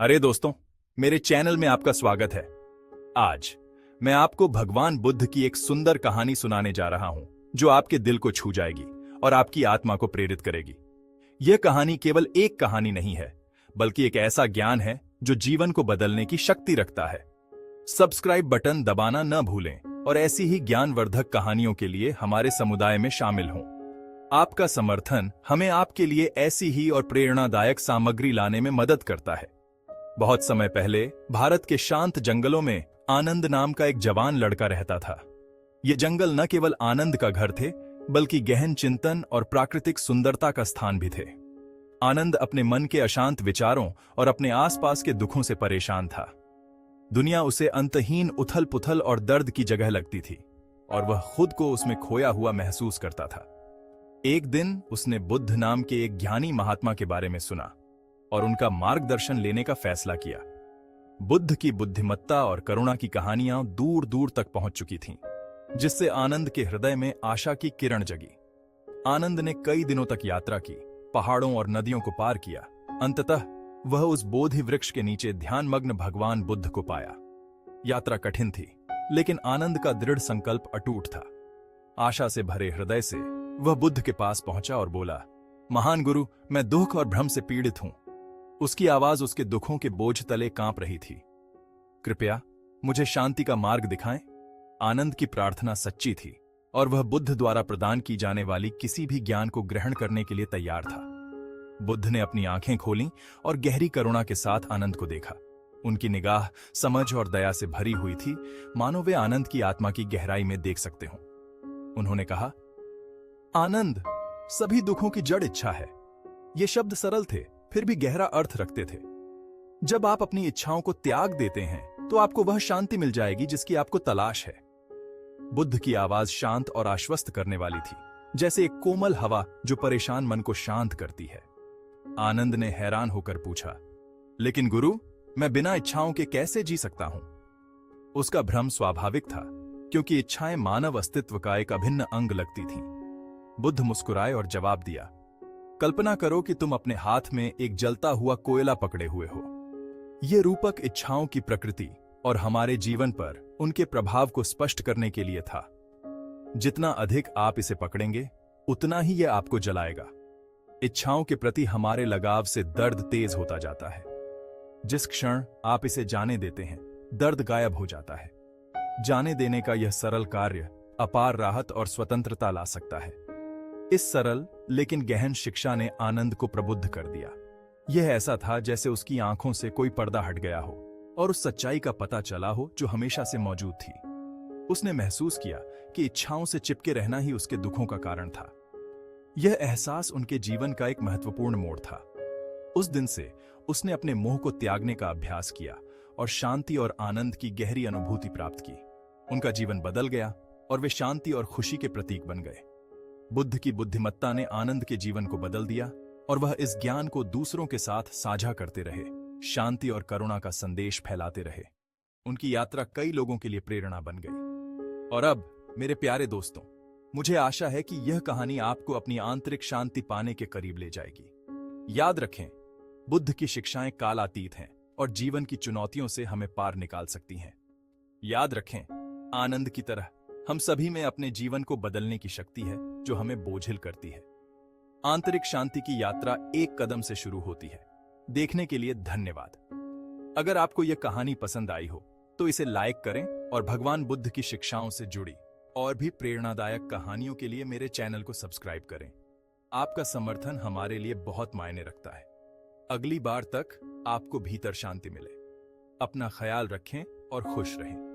अरे दोस्तों, मेरे चैनल में आपका स्वागत है। आज मैं आपको भगवान बुद्ध की एक सुंदर कहानी सुनाने जा रहा हूं, जो आपके दिल को छू जाएगी और आपकी आत्मा को प्रेरित करेगी। यह कहानी केवल एक कहानी नहीं है, बल्कि एक ऐसा ज्ञान है जो जीवन को बदलने की शक्ति रखता है। सब्सक्राइब बटन दबाना न भूलें और ऐसी ही ज्ञानवर्धक कहानियों के लिए हमारे समुदाय में शामिल हों। आपका समर्थन हमें आपके लिए ऐसी ही और प्रेरणादायक सामग्री लाने में मदद करता है। बहुत समय पहले भारत के शांत जंगलों में आनंद नाम का एक जवान लड़का रहता था। ये जंगल न केवल आनंद का घर थे, बल्कि गहन चिंतन और प्राकृतिक सुंदरता का स्थान भी थे। आनंद अपने मन के अशांत विचारों और अपने आसपास के दुखों से परेशान था। दुनिया उसे अंतहीन उथल पुथल और दर्द की जगह लगती थी, और वह खुद को उसमें खोया हुआ महसूस करता था। एक दिन उसने बुद्ध नाम के एक ज्ञानी महात्मा के बारे में सुना और उनका मार्गदर्शन लेने का फैसला किया। बुद्ध की बुद्धिमत्ता और करुणा की कहानियां दूर दूर तक पहुंच चुकी थीं, जिससे आनंद के हृदय में आशा की किरण जगी। आनंद ने कई दिनों तक यात्रा की, पहाड़ों और नदियों को पार किया। अंततः वह उस बोधि वृक्ष के नीचे ध्यानमग्न भगवान बुद्ध को पाया। यात्रा कठिन थी, लेकिन आनंद का दृढ़ संकल्प अटूट था। आशा से भरे हृदय से वह बुद्ध के पास पहुंचा और बोला, महान गुरु, मैं दुख और भ्रम से पीड़ित हूं। उसकी आवाज उसके दुखों के बोझ तले कांप रही थी। कृपया मुझे शांति का मार्ग दिखाएं। आनंद की प्रार्थना सच्ची थी, और वह बुद्ध द्वारा प्रदान की जाने वाली किसी भी ज्ञान को ग्रहण करने के लिए तैयार था। बुद्ध ने अपनी आंखें खोलीं और गहरी करुणा के साथ आनंद को देखा। उनकी निगाह समझ और दया से भरी हुई थी, मानो वे आनंद की आत्मा की गहराई में देख सकते हों। उन्होंने कहा, आनंद, सभी दुखों की जड़ इच्छा है। ये शब्द सरल थे, फिर भी गहरा अर्थ रखते थे। जब आप अपनी इच्छाओं को त्याग देते हैं, तो आपको वह शांति मिल जाएगी जिसकी आपको तलाश है। बुद्ध की आवाज शांत और आश्वस्त करने वाली थी, जैसे एक कोमल हवा जो परेशान मन को शांत करती है। आनंद ने हैरान होकर पूछा, लेकिन गुरु, मैं बिना इच्छाओं के कैसे जी सकता हूं? उसका भ्रम स्वाभाविक था, क्योंकि इच्छाएं मानव अस्तित्व का एक अभिन्न अंग लगती थीं। बुद्ध मुस्कुराए और जवाब दिया, कल्पना करो कि तुम अपने हाथ में एक जलता हुआ कोयला पकड़े हुए हो। यह रूपक इच्छाओं की प्रकृति और हमारे जीवन पर उनके प्रभाव को स्पष्ट करने के लिए था। जितना अधिक आप इसे पकड़ेंगे, उतना ही यह आपको जलाएगा। इच्छाओं के प्रति हमारे लगाव से दर्द तेज होता जाता है। जिस क्षण आप इसे जाने देते हैं, दर्द गायब हो जाता है। जाने देने का यह सरल कार्य अपार राहत और स्वतंत्रता ला सकता है। इस सरल लेकिन गहन शिक्षा ने आनंद को प्रबुद्ध कर दिया। यह ऐसा था जैसे उसकी आंखों से कोई पर्दा हट गया हो और उस सच्चाई का पता चला हो जो हमेशा से मौजूद थी। उसने महसूस किया कि इच्छाओं से चिपके रहना ही उसके दुखों का कारण था। यह एहसास उनके जीवन का एक महत्वपूर्ण मोड़ था। उस दिन से उसने अपने मोह को त्यागने का अभ्यास किया और शांति और आनंद की गहरी अनुभूति प्राप्त की। उनका जीवन बदल गया और वे शांति और खुशी के प्रतीक बन गए। बुद्ध की बुद्धिमत्ता ने आनंद के जीवन को बदल दिया, और वह इस ज्ञान को दूसरों के साथ साझा करते रहे, शांति और करुणा का संदेश फैलाते रहे। उनकी यात्रा कई लोगों के लिए प्रेरणा बन गई। और अब मेरे प्यारे दोस्तों, मुझे आशा है कि यह कहानी आपको अपनी आंतरिक शांति पाने के करीब ले जाएगी। याद रखें, बुद्ध की शिक्षाएं कालातीत हैं और जीवन की चुनौतियों से हमें पार निकाल सकती हैं। याद रखें, आनंद की तरह हम सभी में अपने जीवन को बदलने की शक्ति है, जो हमें बोझिल करती है। आंतरिक शांति की यात्रा एक कदम से शुरू होती है। देखने के लिए धन्यवाद। अगर आपको यह कहानी पसंद आई हो, तो इसे लाइक करें और भगवान बुद्ध की शिक्षाओं से जुड़ी और भी प्रेरणादायक कहानियों के लिए मेरे चैनल को सब्सक्राइब करें। आपका समर्थन हमारे लिए बहुत मायने रखता है। अगली बार तक आपको भीतर शांति मिले। अपना ख्याल रखें और खुश रहें।